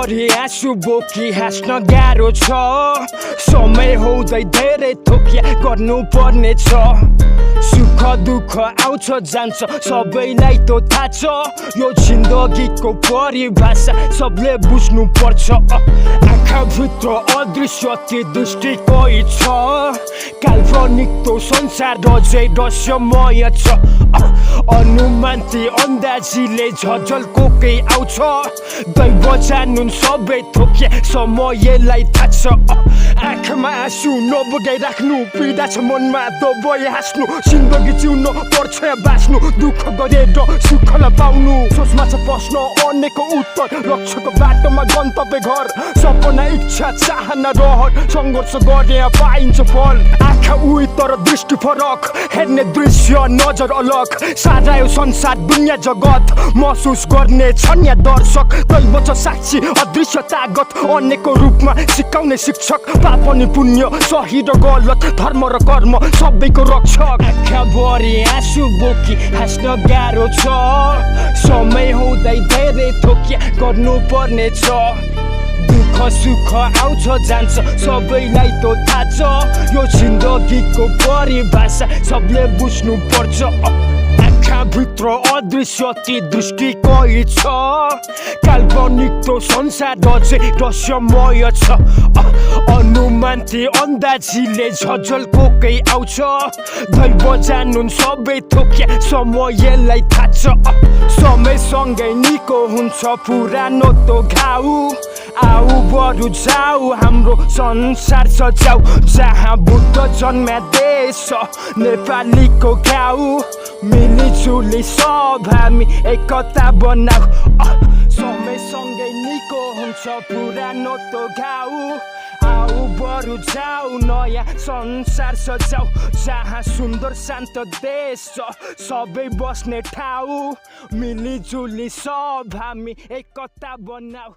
आँखाभरि आँसु बोकी हाँस्न गाह्रो छ समय हुँदै धेरै थोकिया गर्नु पर्ने छ सुख दुःख आउँछ जान्छ सबैलाई त थाहा छ यो जिन्दगीको परिभाषा सबले बुझ्नु पर्छ आँखाभित्र अदृश्य ती दृष्टि कोही छ काल्पनिक तो संसार अझै रहस्यमय छ अनुमान ती अन्दाजीले झझल्को केही आउँछ दैव जानुन् सबै थोकिया समयलाई थाहा छ आँखामा आँसु नबगाइराख्नु पीडा छ मनमा दबाई हाँस्नु जिन्दगी जिउनु पर्छ बाँच्नु दुःख गरेर सुखलाई पाउनु सोचमा छ प्रश्न अनेकको उत्तर लक्ष्यको बाटोमा गन्तव्य घर सपना इच्छा चाहना रहर सङ्घर्ष गरे पाइन्छ फल आँखा उही तर दृष्टि फरक हेर्ने दृश्य नजर अलग सारा यो संसार दुनियाँ जगत महसुस गर्ने छन् या दर्शक दैव छ साक्षी अदृश्य तागत अनेकको रूपमा सिकाउने शिक्षक पाप अनि पुण्य सही र गलत धर्म र कर्म सबैको रक्षक आँखाभरि आँसु बोकी हाँस्न गाह्रो छ समय हुँदै धेरै थोकिया गर्नु पर्ने छ दुःख सुख आउँछ जान्छ सबैलाई त थाहा छ यो जिन्दगीको परिभाषा सबले बुझ्नु पर्छ आँखाभित्र अदृश्य ती दृष्टि कोही छ काल्पनिक तो संसार अझै रहस्यमय छ अनुमान ती अन्दाजीले झझल्को केही आउँछ दैव जानुन् सबै थोकिया समयलाई थाहा छ समयसँगै निको हुन्छ पुरानो तो घाउ आऊ बरु जाऊ हाम्रो संसार सजाऊ जहाँ बुद्ध जन्म्या देश नेपालीको घाउ मिलिजुली सब हामी एकता बनाऊ समयसँगै निको हुन्छ पुरानो तो घाउ आऊ बरु जाऊ नयाँ संसार सजाऊ जहाँ सुन्दर शान्त देश छ सबै बस्ने ठाउँ मिलिजुली सब हामी एकता बनाऊ